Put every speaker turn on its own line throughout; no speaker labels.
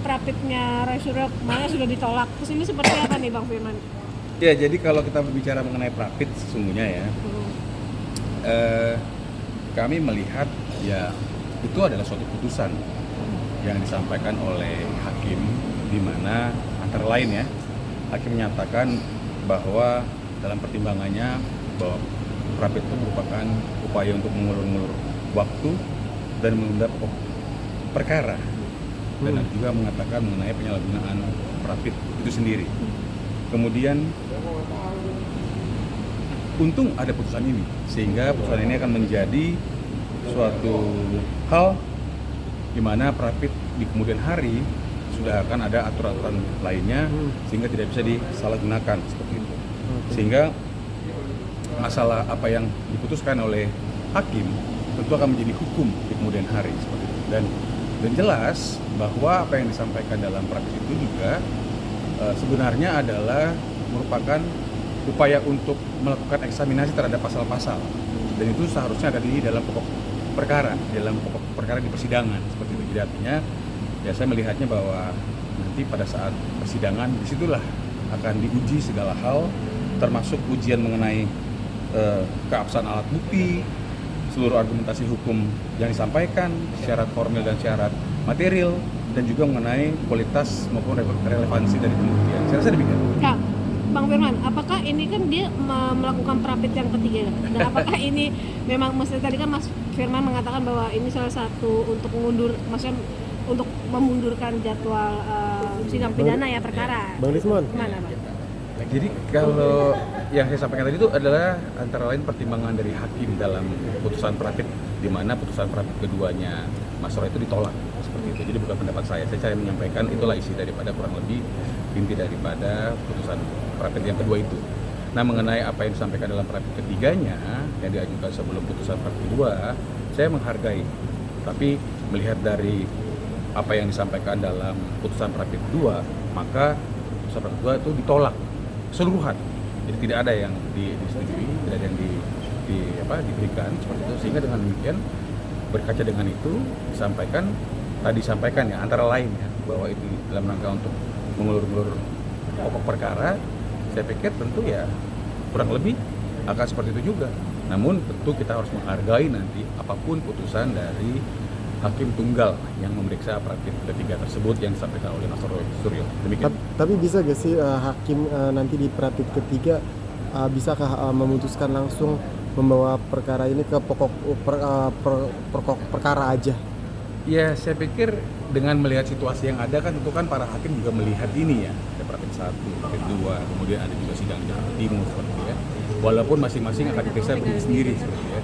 Prapitnya Roy Suryo kemarin sudah ditolak. Terus ini seperti apa nih Bang Firman?
Ya, jadi kalau kita berbicara mengenai Prapit sesungguhnya ya, kami melihat ya itu adalah suatu putusan yang disampaikan oleh hakim, di mana antara lain ya, hakim menyatakan bahwa dalam pertimbangannya bahwa Prapit itu merupakan upaya untuk mengulur-ngulur waktu dan menunda pokok perkara, dan juga mengatakan mengenai penyalahgunaan Prapit itu sendiri. Kemudian untung ada putusan ini, sehingga putusan ini akan menjadi suatu hal di mana Prapit di kemudian hari sudah akan ada aturan-aturan lainnya, sehingga tidak bisa disalahgunakan seperti itu. Sehingga masalah apa yang diputuskan oleh hakim tentu akan menjadi hukum di kemudian hari seperti itu. Dan jelas bahwa apa yang disampaikan dalam Prapit itu juga sebenarnya adalah merupakan upaya untuk melakukan eksaminasi terhadap pasal-pasal, dan itu seharusnya ada di dalam pokok perkara, di persidangan seperti itu. Jadi artinya ya saya melihatnya bahwa nanti pada saat persidangan disitulah akan diuji segala hal, termasuk ujian mengenai keabsahan alat bukti, seluruh argumentasi hukum yang disampaikan, syarat formil dan syarat material, dan juga mengenai kualitas maupun relevansi dari pembuktian. Saya rasa demikian.
Nah, Bang Firman, apakah ini kan dia melakukan Prapit yang ketiga? Dan apakah ini memang, maksudnya tadi kan Mas Firman mengatakan bahwa ini salah satu untuk untuk memundurkan jadwal sidang pidana ya perkara.
Bang Rismon.
Gimana, Bang?
Jadi kalau yang saya sampaikan tadi itu adalah antara lain pertimbangan dari hakim dalam putusan Prapit, di mana putusan Prapit keduanya Mas Roy itu ditolak seperti itu. Jadi bukan pendapat saya cari menyampaikan itulah isi daripada kurang lebih inti daripada putusan Prapit yang kedua itu. Nah, mengenai apa yang disampaikan dalam Prapit ketiganya yang diajukan sebelum putusan Prapit kedua, saya menghargai. Tapi melihat dari apa yang disampaikan dalam putusan Prapit kedua, maka putusan Prapit kedua itu ditolak keseluruhan. Jadi tidak ada yang disetujui, tidak ada yang diberikan seperti itu. Sehingga dengan demikian, berkaca dengan itu disampaikan ya antara lain ya, bahwa itu dalam rangka untuk mengulur-ngulur pokok perkara. Saya pikir tentu ya kurang lebih akan seperti itu juga. Namun tentu kita harus menghargai nanti apapun putusan dari hakim tunggal yang memeriksa Prapit ketiga tersebut yang disampaikan oleh Mas Roy Suryo. Demikian.
Tapi bisa gak sih hakim nanti di Prapit ketiga bisakah memutuskan langsung membawa perkara ini ke pokok perkara aja?
Ya, saya pikir dengan melihat situasi yang ada kan tentu kan para hakim juga melihat ini ya, ada Prapit 1, Prapit 2, kemudian ada juga sidang di Jakarta Timur seperti itu ya. Walaupun masing-masing akan diperiksa sendiri seperti itu ya.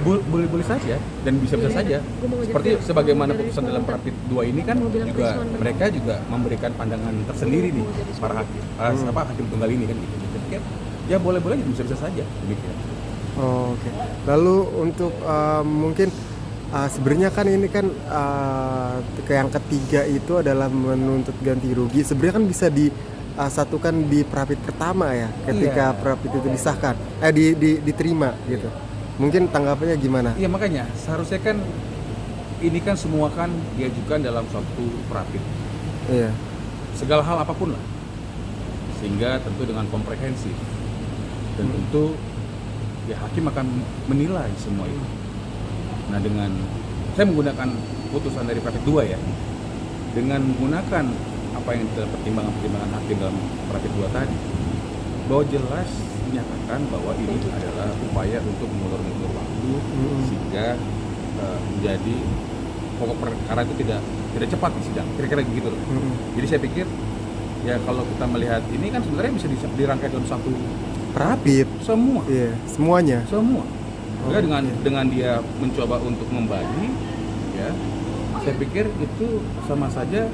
Boleh-boleh saja dan bisa-bisa saja. Seperti sebagaimana putusan dalam Prapit 2 ini kan juga mereka juga memberikan pandangan tersendiri nih para hakim, hakim tunggal ini kan gitu. Jadi ya boleh-boleh bisa-bisa saja demikian.
Oke. Lalu untuk mungkin sebenarnya kan ini kan yang ketiga itu adalah menuntut ganti rugi. Sebenarnya kan bisa disatukan di Prapit pertama ya, ketika Prapit itu disahkan, diterima gitu. Mungkin tanggapannya gimana?
Iya, makanya seharusnya kan ini kan semua kan diajukan dalam suatu Prapit.
Iya.
Segala hal apapun lah. Sehingga tentu dengan komprehensif. Dan tentu ya hakim akan menilai semua itu. Nah, dengan saya menggunakan putusan dari Prapit 2 ya. Dengan menggunakan apa yang dalam pertimbangan hakim dalam Prapit 2 tadi, bahwa jelas menyatakan bahwa ini adalah upaya untuk mengulur-ngulur waktu sehingga menjadi pokok perkara itu tidak cepat di sidang, kira-kira begitu loh. Jadi saya pikir ya kalau kita melihat ini kan sebenarnya bisa dirangkai dalam satu
Prapit
semua.
Iya, semuanya.
Semua. Dengan dia mencoba untuk membagi ya, saya pikir itu sama saja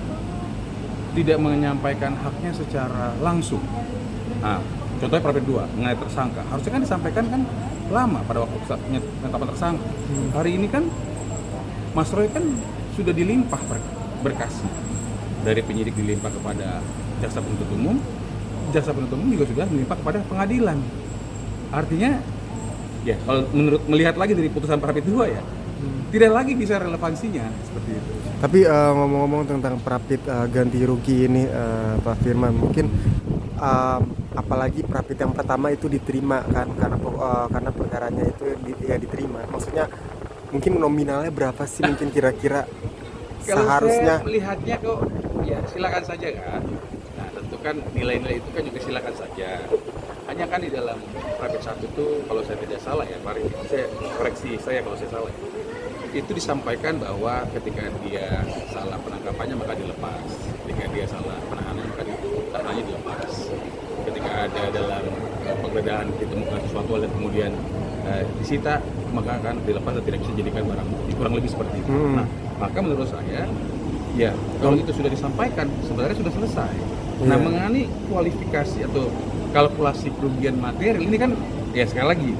tidak menyampaikan haknya secara langsung. Nah, contohnya Prapit 2 mengenai tersangka, harusnya kan disampaikan kan lama pada waktu penetapan tersangka. Hari ini kan Mas Roy kan sudah dilimpah berkasnya, dari penyidik dilimpah kepada jaksa penuntut umum juga sudah dilimpah kepada pengadilan. Artinya ya kalau melihat lagi dari putusan Prapit 2 ya, tidak lagi bisa relevansinya seperti itu.
Tapi ngomong-ngomong tentang Prapit ganti rugi ini, Pak Firman, mungkin apalagi Prapit yang pertama itu diterima kan, karena perkaranya itu ya diterima. Maksudnya mungkin nominalnya berapa sih mungkin kira-kira
Kalau
seharusnya?
saya melihatnya kok ya silakan saja kan. Nah tentu kan nilai-nilai itu kan juga silakan saja. Hanya kan di dalam Prapit 1 itu kalau saya tidak salah ya, mari saya koreksi saya kalau saya salah. Itu disampaikan bahwa ketika dia salah penangkapannya maka dilepas, ketika dia salah penahanan maka tahanannya dilepas, ketika ada dalam penggeledahan ditemukan sesuatu dan kemudian disita maka akan dilepas dan tidak bisa dijadikan barang bukti, kurang lebih seperti itu. Nah maka menurut saya ya kalau itu sudah disampaikan sebenarnya sudah selesai. Nah mengenai kualifikasi atau kalkulasi kerugian material ini kan ya sekali lagi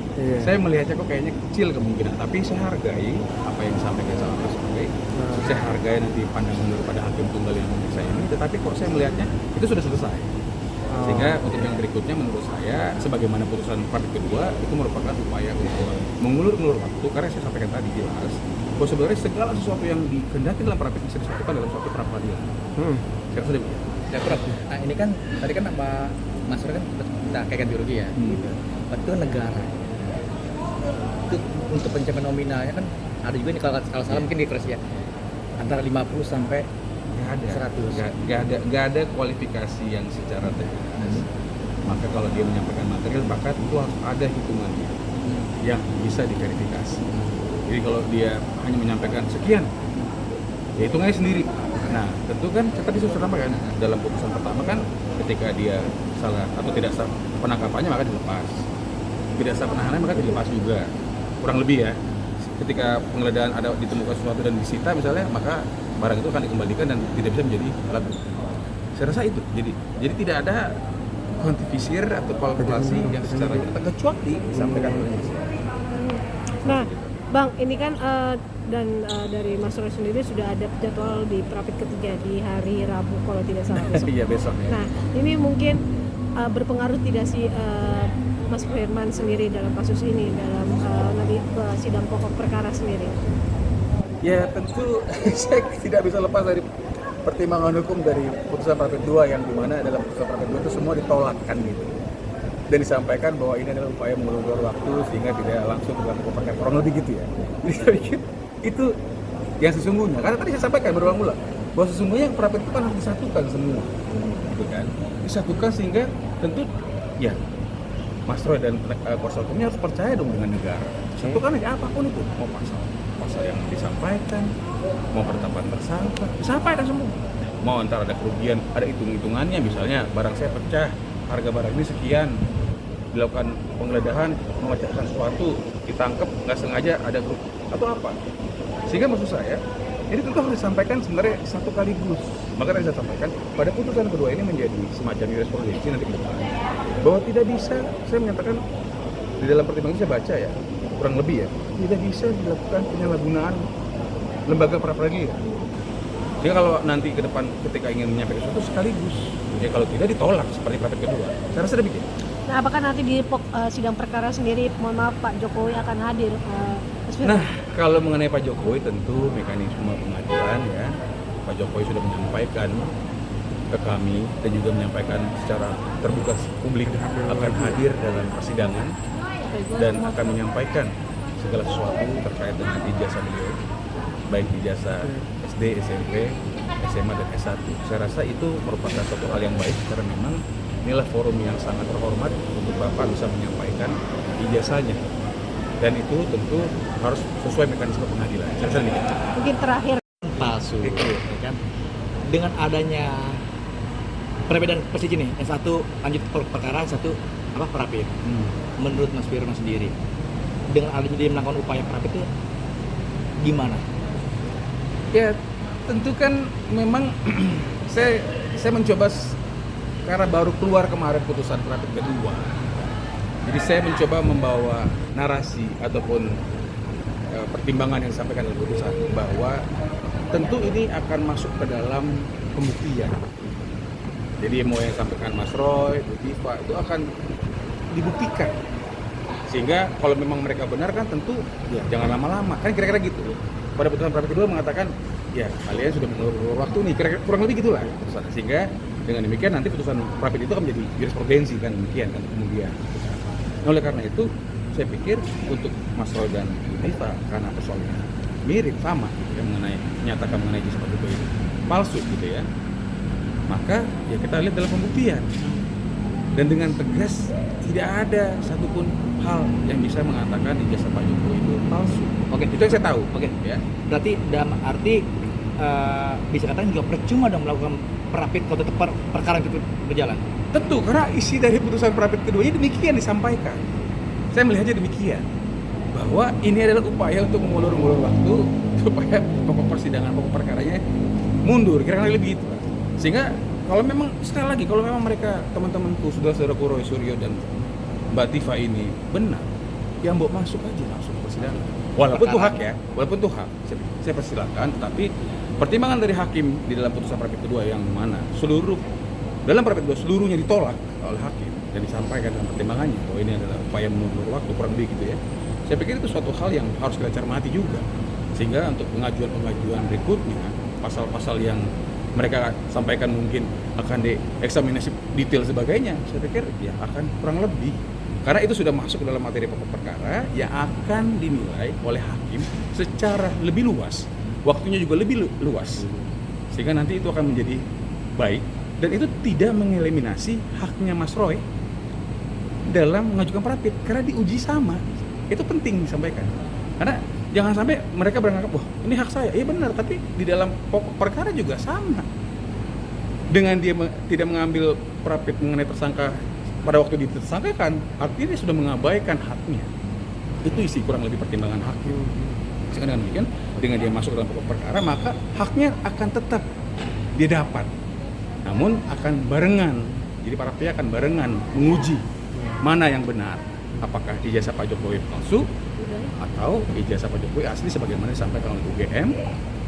saya melihatnya kok kayaknya kecil kemungkinan, tapi saya hargai apa yang disampaikan sama Mas Roy. Saya hargai nanti pandangan daripada hakim tunggal yang memeriksa ini, tetapi kok saya melihatnya itu sudah selesai. Sehingga untuk yang berikutnya menurut saya sebagaimana putusan Prapit kedua itu merupakan upaya untuk mengulur waktu, karena saya sampaikan tadi jelas bahwa sebenarnya segala sesuatu yang dikehendaki dalam Prapit bisa disatukan dalam suatu pra peradilan. Saya rasa demikian.
Ya Prof, nah ini kan tadi kan apa Mas Roy kan kita kayak ganti rugi ya, gitu. Berarti itu kan negara. Itu untuk pencapaian nominalnya kan ada juga nih kalau salah mungkin dikoreksi ya, antara 50 sampai
Nggak
100.
nggak ada kualifikasi yang secara teknis. Maka kalau dia menyampaikan material maka itu harus ada hitungannya yang bisa diverifikasi. Jadi kalau dia hanya menyampaikan sekian, ya hitungannya sendiri. Nah tentu kan tadi sudah sampaikan dalam putusan pertama kan ketika dia salah atau tidak sah penangkapannya maka dilepas, tidak sah penahanan maka dilepas juga, kurang lebih ya. Ketika penggeledahan ada ditemukan sesuatu dan disita misalnya, maka barang itu akan dikembalikan dan tidak bisa menjadi alat bukti. Saya rasa itu. Jadi tidak ada kuantifisir atau kalkulasi yang secara nyata kecuali disampaikan oleh Mas.
Nah, Bang, ini kan dari Mas Roy sendiri sudah ada jadwal di Prapit ketiga di hari Rabu kalau tidak salah besok.
Iya besok ya.
Nah, ini mungkin berpengaruh tidak sih Mas Firman sendiri dalam kasus ini, dalam nanti sidang pokok perkara sendiri?
Ya tentu saya tidak bisa lepas dari pertimbangan hukum dari putusan Prapit 2 yang dimana dalam putusan Prapit 2 itu semua ditolakkan gitu. Dan disampaikan bahwa ini adalah upaya mengulur waktu sehingga tidak langsung dalam pokok perkara, kurang lebih gitu ya. Jadi saya pikir itu yang sesungguhnya. Karena tadi saya sampaikan berulang-ulang bahwa sesungguhnya yang Prapit itu kan harus disatukan semua, gitu kan? Disatukan sehingga tentu ya Mas Roy dan kuasa hukumnya harus percaya dong dengan negara. Satukan aja apapun itu, mau pasal yang disampaikan, mau penetapan tersangka, disampaikan semua. Mau antara ada kerugian, ada hitung-hitungannya, misalnya barang saya pecah, harga barang ini sekian, dilakukan penggeledahan, memecahkan sesuatu, ditangkap nggak sengaja ada grup atau apa. Sehingga maksud saya, ini tentu harus disampaikan sebenarnya satu kaligus. Maka tadi saya sampaikan, pada putusan kedua ini menjadi semacam jurisprudensi nanti ke depan, bahwa tidak bisa, saya menyatakan di dalam pertimbangan saya baca ya, kurang lebih ya, tidak bisa dilakukan penyalahgunaan lembaga pra peradilan. Jadi kalau nanti ke depan ketika ingin menyampaikan sesuatu sekaligus, ya kalau tidak ditolak seperti Prapit kedua. Saya rasa demikian.
Nah, apakah nanti di sidang perkara sendiri, mohon maaf Pak Jokowi akan hadir? Mas Firman?
Nah, kalau mengenai Pak Jokowi tentu mekanisme pengadilan ya, Pak Jokowi sudah menyampaikan ke kami dan juga menyampaikan secara terbuka publik akan hadir dalam persidangan dan akan menyampaikan segala sesuatu terkait dengan ijazah beliau, baik ijazah SD, SMP, SMA dan S1. Saya rasa itu merupakan suatu hal yang baik karena memang inilah forum yang sangat terhormat untuk Bapak bisa menyampaikan ijazahnya. Dan itu tentu harus sesuai mekanisme pengadilan. Saya rasa demikian.
Mungkin terakhir.
Palsu, ya kan? Dengan adanya perbedaan posisi nih, yang satu lanjut perkara, yang satu apa Prapit. Menurut Mas Firman sendiri, dengan adanya dia melakukan upaya Prapit itu gimana?
Ya tentu kan memang saya mencoba karena baru keluar kemarin putusan Prapit kedua. Jadi saya mencoba membawa narasi ataupun pertimbangan yang disampaikan dalam putusan bahwa tentu ini akan masuk ke dalam pembuktian. Jadi mau yang disampaikan Mas Roy, Bu Tifa itu akan dibuktikan. Sehingga kalau memang mereka benar kan tentu ya jangan lama-lama. Kan kira-kira gitu. Pada putusan Prapit kedua mengatakan ya kalian sudah mengulur waktu nih, kurang lebih gitulah putusan. Sehingga dengan demikian nanti putusan Prapit itu akan menjadi jurisprudensi kan, demikian kan kemudian. Nah, oleh karena itu saya pikir untuk Mas Roy dan Bu Diva, karena persoalannya mirip sama gitu ya, menyatakan mengenai ijazah Pak Jokowi itu palsu gitu ya, maka ya kita lihat dalam pembuktian, dan dengan tegas tidak ada satupun hal yang bisa mengatakan ijazah Pak Jokowi itu palsu.
Oke,
Itu yang saya tahu.
Oke.
Ya.
Berarti dalam arti bisa katakan juga percuma dong melakukan Prapit kalau tetap perkara itu berjalan.
Tentu, karena isi dari putusan Prapit keduanya demikian disampaikan. Saya melihatnya demikian, bahwa ini adalah upaya untuk mengulur-ulur waktu supaya pokok persidangan, pokok perkaranya mundur, kira-kira lebih gitu. Sehingga kalau memang, sekali lagi, kalau memang mereka, teman-temanku, saudara-saudaraku Roy Suryo dan Mbak Diva ini benar, ya mbok masuk aja langsung ke persidangan. Walaupun itu hak ya, walaupun itu hak, saya persilakan, tetapi pertimbangan dari hakim di dalam putusan Prapit kedua yang mana dalam Prapit kedua seluruhnya ditolak oleh hakim dan disampaikan dalam pertimbangannya bahwa ini adalah upaya menulur waktu, kurang lebih gitu ya. Saya pikir itu suatu hal yang harus kita cermati juga, sehingga untuk pengajuan berikutnya pasal-pasal yang mereka sampaikan mungkin akan dieksaminasi detail sebagainya, saya pikir ya akan kurang lebih, karena itu sudah masuk ke dalam materi pokok perkara yang akan dinilai oleh hakim secara lebih luas, waktunya juga lebih luas, sehingga nanti itu akan menjadi baik, dan itu tidak mengeliminasi haknya Mas Roy dalam mengajukan Prapit karena diuji sama. Itu penting disampaikan, karena jangan sampai mereka beranggap, wah ini hak saya, iya benar, tapi di dalam pokok perkara juga sama. Dengan dia tidak mengambil Prapit mengenai tersangka pada waktu ditersangkakan, artinya dia sudah mengabaikan haknya. Itu isi kurang lebih pertimbangan hakim. Sehingga dengan demikian, dengan dia masuk dalam pokok perkara, maka haknya akan tetap dia dapat, namun akan barengan. Jadi para pihak akan barengan menguji mana yang benar, apakah ijazah Pak Jokowi palsu atau ijazah Pak Jokowi asli sebagaimana disampaikan oleh UGM,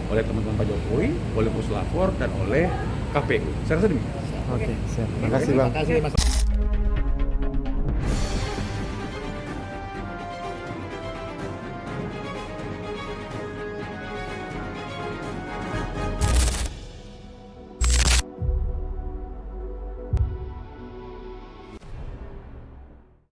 oleh teman-teman Pak Jokowi, oleh Puslapor, dan oleh KPU. Saya rasa demikian.
Oke, siap. Terima kasih Bang.
Terima kasih Mas.